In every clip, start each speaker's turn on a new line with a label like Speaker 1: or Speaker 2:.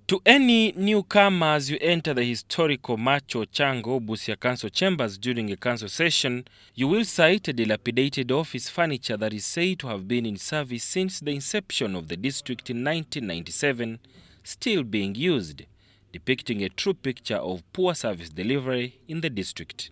Speaker 1: To any newcomers, you enter the historical Macho Chango Busia Council chambers during a council session, you will sight a dilapidated office furniture that is said to have been in service since the inception of the district in 1997, still being used, depicting a true picture of poor service delivery in the district.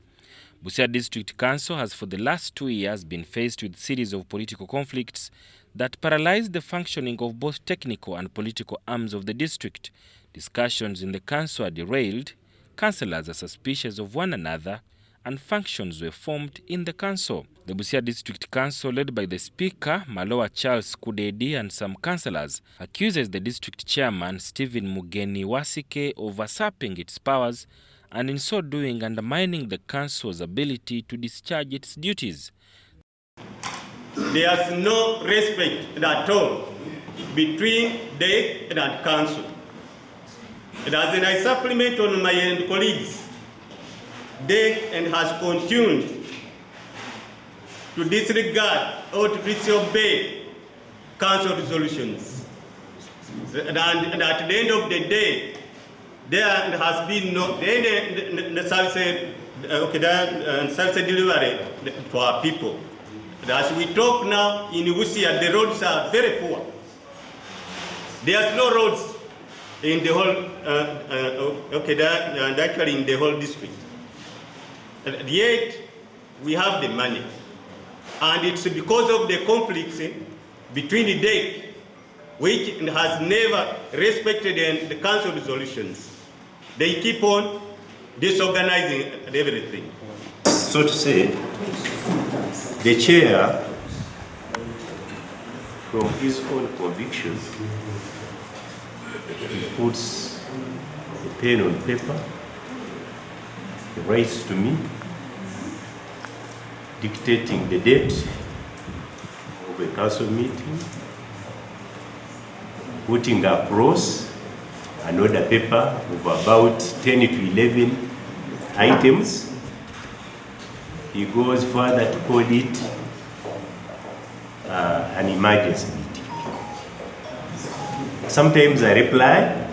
Speaker 1: Busia District Council has for the last 2 years been faced with a series of political conflicts that paralyzed the functioning of both technical and political arms of the district. Discussions in the council are derailed, councillors are suspicious of one another, and functions were formed in the council. The Busia District Council, led by the Speaker, Malowa Charles Kudedi, and some councillors, accuses the district chairman, Stephen Mugeni Wasike, of usurping its powers and in so doing undermining the council's ability to discharge its duties.
Speaker 2: There's no respect at all between DEC and council. And as I supplement on my colleagues, DEC has continued to disregard or to disobey council resolutions. And at the end of the day, there has been no service delivery to our people. As we talk now in Busia, the roads are very poor. There's no roads in the whole, and actually in the whole district. And yet, we have the money. And it's because of the conflicts between the DEC, which has never respected the council resolutions. They keep on disorganizing everything.
Speaker 3: So to say, the chair, from his own conviction, he puts a pen on paper, he writes to me, dictating the date of a council meeting, putting across another paper of about 10 to 11 items. He goes further to call it an emergency meeting. Sometimes I reply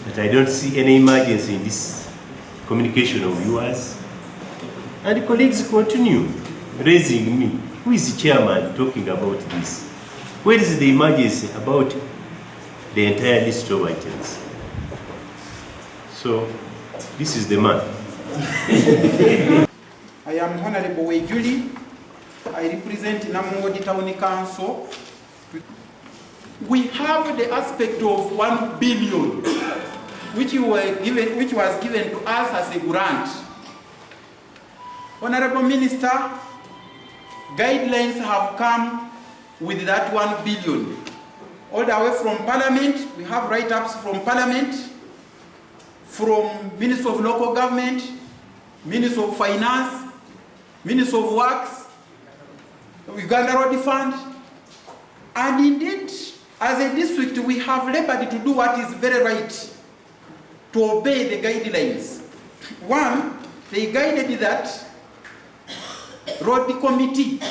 Speaker 3: that I don't see any emergency in this communication of yours. And the colleagues continue raising me. Who is the chairman talking about this? Where is the emergency about the entire list of items? So, this is the man.
Speaker 4: I am Honorable Wejuli. I represent Namodi Town Council. We have the aspect of 1 billion, which was given to us as a grant. Honorable Minister, guidelines have come with that 1 billion. All the way from Parliament, we have write-ups from Parliament, from Minister of Local Government, Minister of Finance, Minister of Works, Uganda Road Fund, and indeed, as a district, we have labored to do what is very right, to obey the guidelines. One, they guided that road committee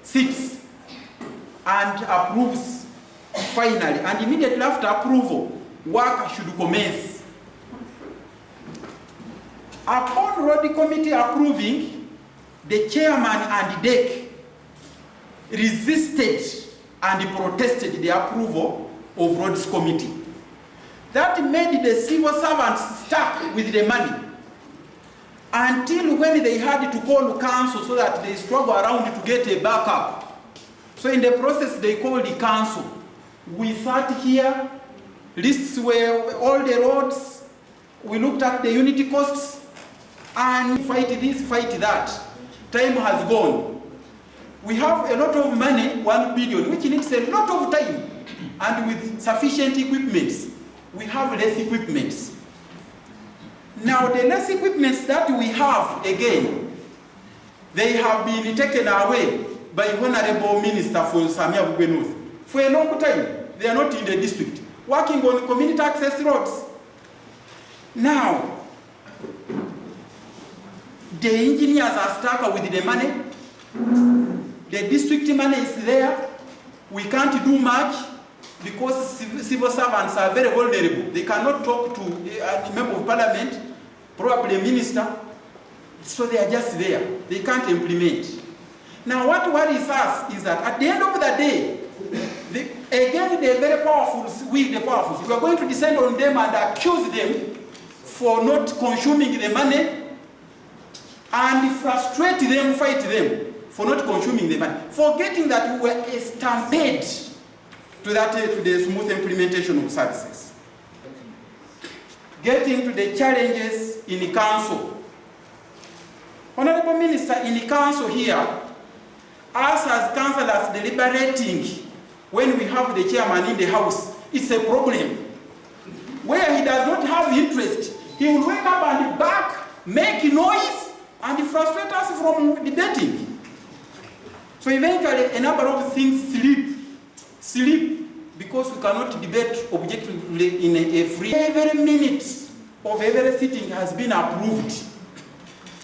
Speaker 4: sits and approves finally, and immediately after approval, work should commence. Upon road committee approving, the chairman and the DEC resisted and protested the approval of roads committee. That made the civil servants stuck with the money until when they had to call council so that they struggle around to get a backup. So in the process, they called the council. We sat here, lists were all the roads, we looked at the unity costs, and fight this, fight that. Time has gone. We have a lot of money, 1 billion, which needs a lot of time. And with sufficient equipments, we have less equipments. Now the less equipments that we have, again, they have been taken away by Honorable Minister for Samia Bugwe. For a long time, they are not in the district, working on community access roads. Now, the engineers are stuck with the money. The district money is there. We can't do much. because civil servants are very vulnerable. They cannot talk to a member of parliament, probably a minister, so they are just there. They can't implement. Now what worries us is that at the end of the day, again the very powerful, we the powerful, we are going to descend on them and accuse them for not consuming the money and frustrate them, fight them for not consuming the money, forgetting that we were a stampede to the smooth implementation of services. Getting to the challenges in the council. Honorable Minister, in the council here, us as councillors deliberating when we have the chairman in the house, it's a problem. Where he does not have interest, he will wake up and bark, make noise, and frustrate us from debating. So eventually a number of things sleep, because we cannot debate objectively in a free. Every minute of every sitting has been approved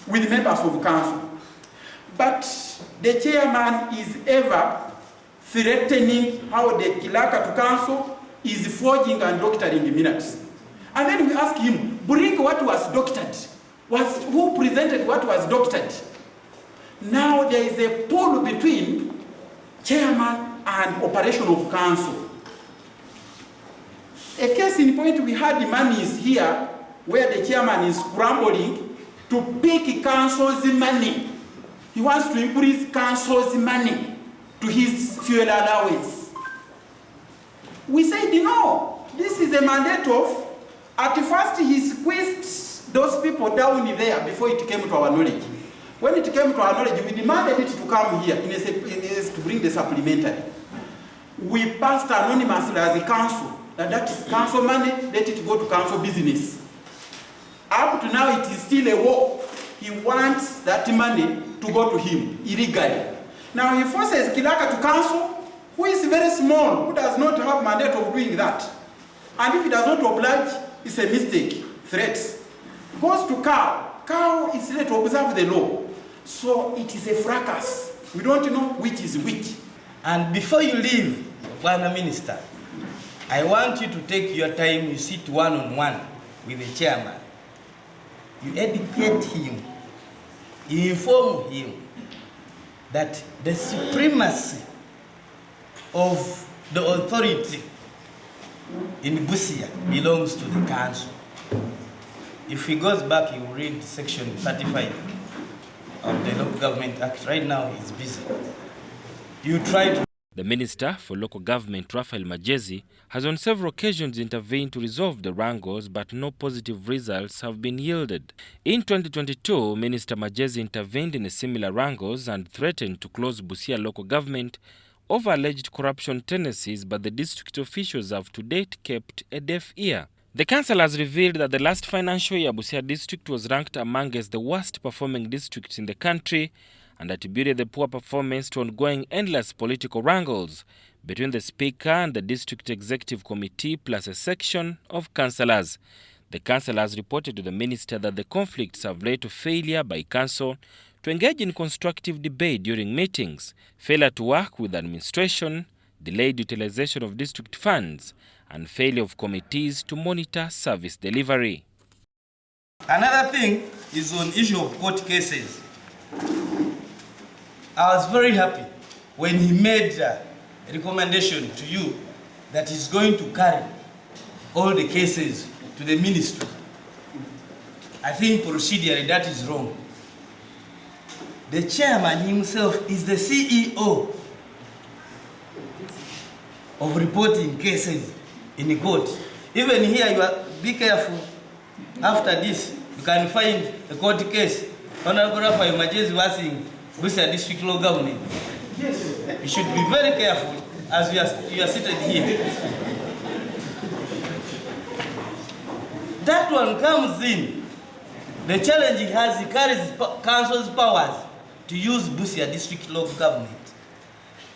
Speaker 4: with members of council. But the chairman is ever threatening how the clerk to council is forging and doctoring the minutes. And then we ask him, bring what was doctored. Who presented what was doctored? Now there is a pull between chairman and operation of council. A case in point, we had the monies here where the chairman is scrambling to pick council's money. He wants to increase council's money to his fuel allowance. We said no, this is a mandate of, at first he squeezed those people down there before it came to our knowledge. When it came to our knowledge, we demanded it to come here to bring the supplementary. We passed anonymously as a council, that is council money, let it go to council business. Up to now it is still a war. He wants that money to go to him illegally. Now he forces Kilaka to council, who is very small, who does not have mandate of doing that. And if he does not oblige, it's a mistake, threats. Goes to cow. Cow is there to observe the law. So it is a fracas. We don't know which is which.
Speaker 5: And before you leave, Prime Minister, I want you to take your time, you sit one-on-one with the chairman. You educate him, you inform him that the supremacy of the authority in Busia belongs to the council. If he goes back, he will read section 35 of the Local Government Act. Right now, he's busy. You try to...
Speaker 1: The Minister for Local Government, Raphael Majezi, has on several occasions intervened to resolve the wrangles, but no positive results have been yielded. In 2022, Minister Majezi intervened in a similar wrangles and threatened to close Busia local government over alleged corruption tendencies, but the district officials have to date kept a deaf ear. The council has revealed that the last financial year Busia district was ranked amongst the worst performing districts in the country, and attributed the poor performance to ongoing endless political wrangles between the Speaker and the District Executive Committee plus a section of councillors. The council has reported to the Minister that the conflicts have led to failure by council to engage in constructive debate during meetings, failure to work with administration, delayed utilization of district funds, and failure of committees to monitor service delivery.
Speaker 5: Another thing is on issue of court cases. I was very happy when he made a recommendation to you that he's going to carry all the cases to the ministry. I think procedurally that is wrong. The chairman himself is the CEO of reporting cases in the court. Even here, you are, be careful. After this, you can find a court case. Honorable Raphael Majezi was in Busia District Law Government. Yes. You should be very careful as you are seated here. That one comes in. The challenge he has, he carries council's powers to use Busia District Law Government.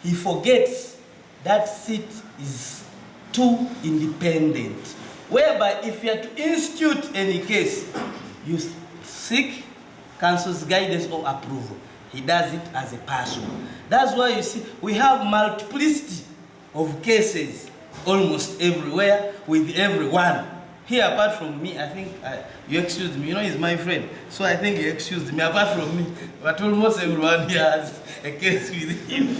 Speaker 5: He forgets that seat is too independent, whereby if you are to institute any case, you seek council's guidance or approval. He does it as a person. That's why you see we have multiplicity of cases almost everywhere with everyone. Here, apart from me, I think you excused me. You know, he's my friend, so I think he excused me. Apart from me, but almost everyone here has a case with him.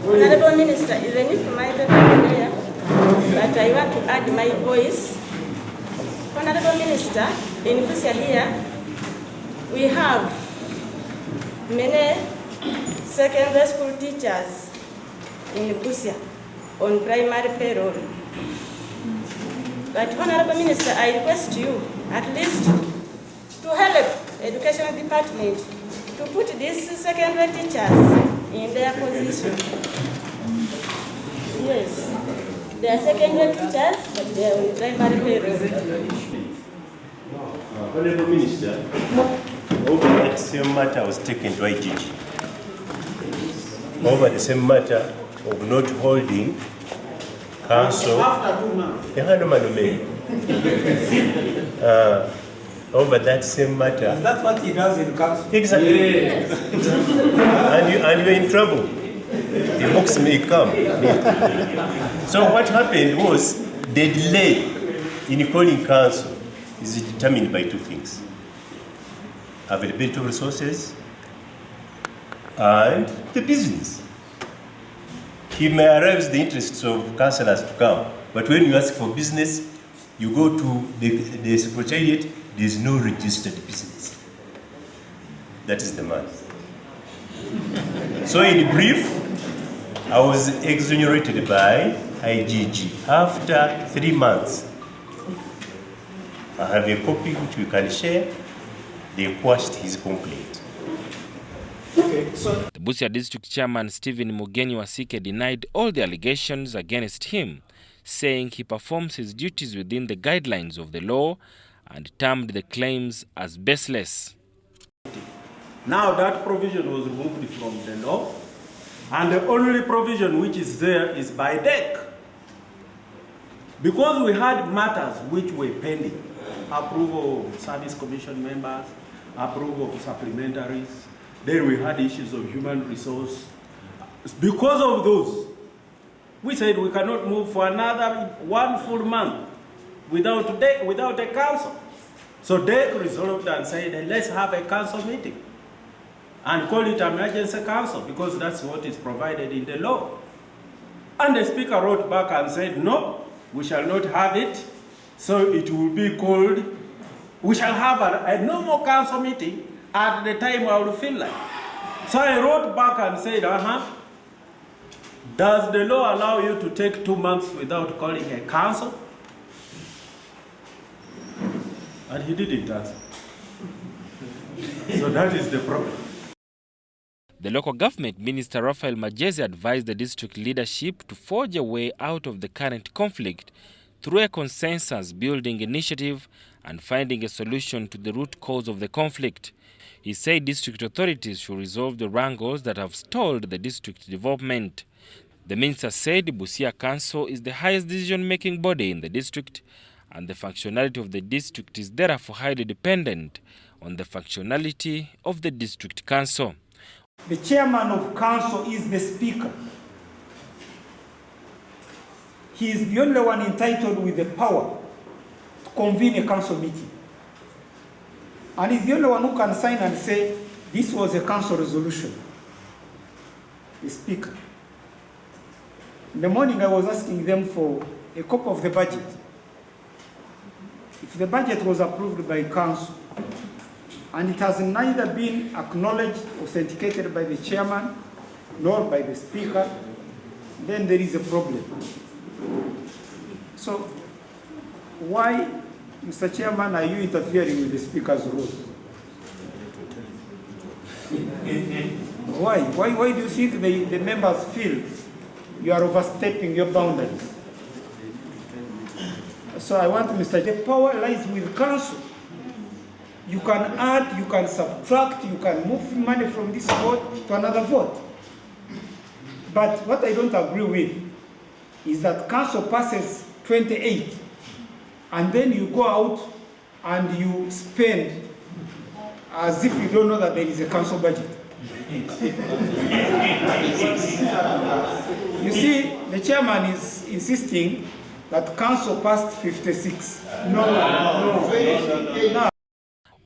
Speaker 6: Honorable Minister, even if my paper is there, but I want to add my voice. Honorable Minister, in Busia here, we have many secondary school teachers in Busia on primary payroll. But Honorable Minister, I request you at least to help Education Department to put these secondary teachers in their position. Yes, they are secondary teachers, but they are on primary payroll.
Speaker 3: Honorable Minister, over that same matter was taken to IGG. Over the same matter of not holding council.
Speaker 4: After 2 months.
Speaker 3: Over that same matter.
Speaker 4: That's what he does in council.
Speaker 3: Exactly. Yes. and you're in trouble. The box may come. So what happened was the delay in calling council is determined by two things: availability of resources and the business. He may arouse the interests of councillors to come, but when you ask for business, you go to the secretariat, there is no registered business. That is the man. So in brief, I was exonerated by IGG after 3 months. I have a copy which we can share. They quashed his complaint.
Speaker 1: The Busia District Chairman Stephen Mugenyi Wasike denied all the allegations against him, saying he performs his duties within the guidelines of the law and termed the claims as baseless.
Speaker 7: Now that provision was removed from the law, and the only provision which is there is by deck. Because we had matters which were pending, approval of service commission members, approval of supplementaries, then we had issues of human resource. Because of those, we said we cannot move for another 1 full month without a council. So they resolved and said, let's have a council meeting and call it emergency council, because that's what is provided in the law. And the speaker wrote back and said, no, we shall not have it. So it will be called, we shall have a normal council meeting at the time I will feel like. So I wrote back and said, does the law allow you to take 2 months without calling a council? And he didn't answer. So that is the problem.
Speaker 1: The local government minister Raphael Majezi advised the district leadership to forge a way out of the current conflict through a consensus-building initiative and finding a solution to the root cause of the conflict. He said district authorities should resolve the wrangles that have stalled the district development. The minister said Busia Council is the highest decision-making body in the district, and the functionality of the district is therefore highly dependent on the functionality of the district council.
Speaker 8: The chairman of council is the speaker. He is the only one entitled with the power to convene a council meeting. And he's the only one who can sign and say, this was a council resolution. The speaker. In the morning I was asking them for a copy of the budget. If the budget was approved by council, and it has neither been acknowledged, authenticated by the chairman, nor by the speaker, then there is a problem. So, why, Mr. Chairman, are you interfering with the speaker's role? Why? Why do you think the members feel you are overstepping your boundaries? So I want Mr. The power lies with council. You can add, you can subtract, you can move money from this vote to another vote. But what I don't agree with is that council passes 28 and then you go out and you spend as if you don't know that there is a council budget. You see, the chairman is insisting that council passed 56. No.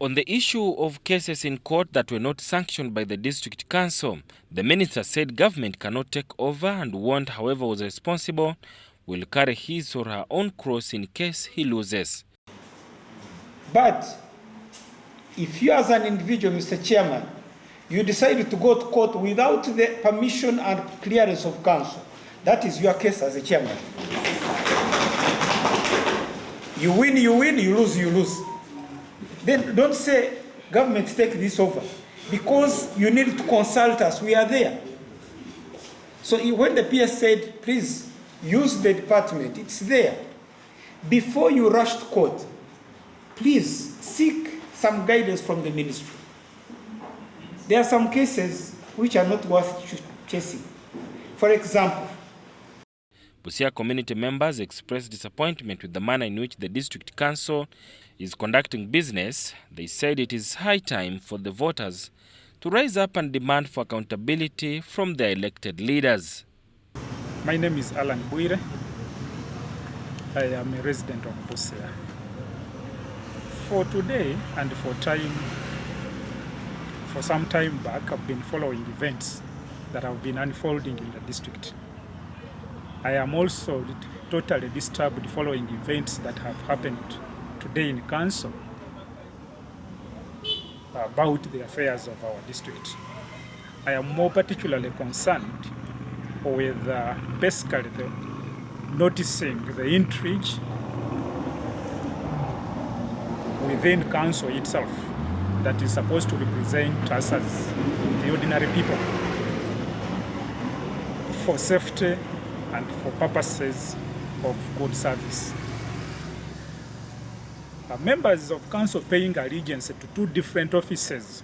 Speaker 1: On the issue of cases in court that were not sanctioned by the district council, the minister said government cannot take over and warned whoever was responsible will carry his or her own cross in case he loses.
Speaker 8: But if you as an individual, Mr. Chairman, you decide to go to court without the permission and clearance of council, that is your case as a chairman. You win, you lose, you lose. Then don't say, government take this over, because you need to consult us, we are there. So when the PS said, please use the department, it's there. Before you rush to court, please seek some guidance from the ministry. There are some cases which are not worth chasing. For example,
Speaker 1: Busia community members expressed disappointment with the manner in which the district council is conducting business. They said it is high time for the voters to rise up and demand for accountability from their elected leaders.
Speaker 9: My name is Alan Buire. I am a resident of Busia. For today and for some time back, I've been following events that have been unfolding in the district. I am also totally disturbed following events that have happened today in council about the affairs of our district. I am more particularly concerned with basically noticing the intrigue within council itself that is supposed to represent us as the ordinary people for safety and for purposes of good service. Members of council paying allegiance to two different offices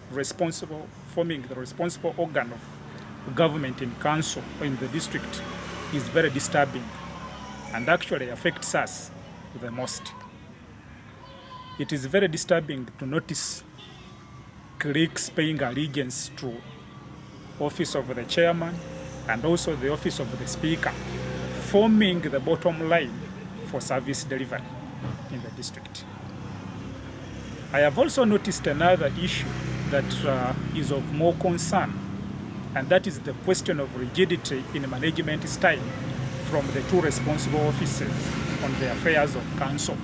Speaker 9: forming the responsible organ of government in council or in the district is very disturbing and actually affects us the most. It is very disturbing to notice clerks paying allegiance to office of the chairman and also the office of the speaker, forming the bottom line for service delivery in the district. I have also noticed another issue that is of more concern, and that is the question of rigidity in management style from the two responsible offices on the affairs of council.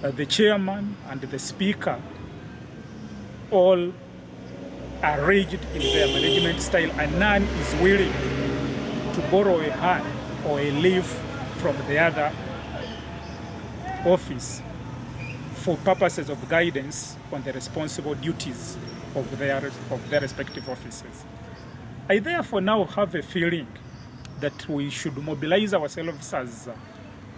Speaker 9: The chairman and the speaker all are rigid in their management style, and none is willing to borrow a hand or a leaf from the other office for purposes of guidance on the responsible duties of their respective offices. I therefore now have a feeling that we should mobilize ourselves as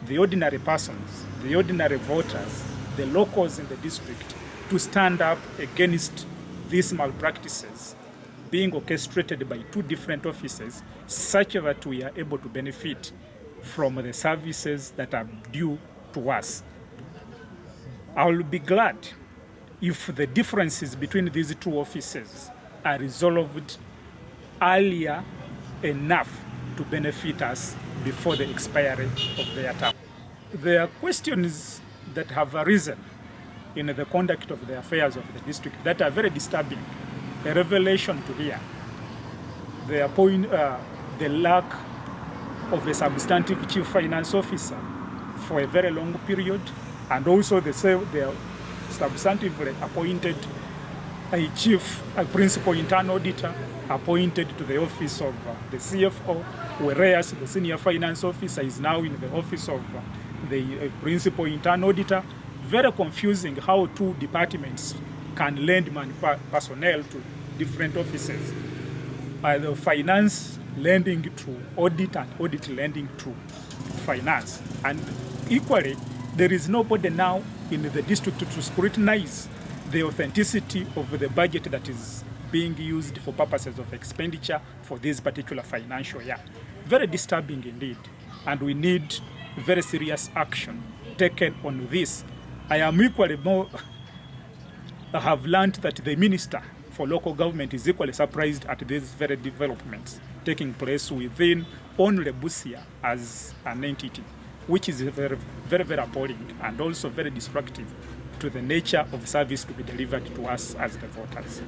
Speaker 9: the ordinary persons, the ordinary voters, the locals in the district, to stand up against these malpractices being orchestrated by two different offices, such that we are able to benefit from the services that are due to us. I will be glad if the differences between these two offices are resolved earlier enough to benefit us before the expiry of their term. There are questions that have arisen in the conduct of the affairs of the district that are very disturbing. A revelation to hear the lack of a substantive chief finance officer for a very long period, and also the substantively appointed a principal internal auditor appointed to the office of the CFO, whereas the senior finance officer is now in the office of the principal internal auditor. Very confusing how two departments can lend personnel to different offices. The finance lending to audit and audit lending to finance. And equally, there is nobody now in the district to scrutinize the authenticity of the budget that is being used for purposes of expenditure for this particular financial year. Very disturbing indeed, and we need very serious action taken on this. I am equally I have learned that the Minister for local government is equally surprised at these very developments taking place within only Busia as an entity, which is very, very, very appalling and also very destructive to the nature of service to be delivered to us as the voters.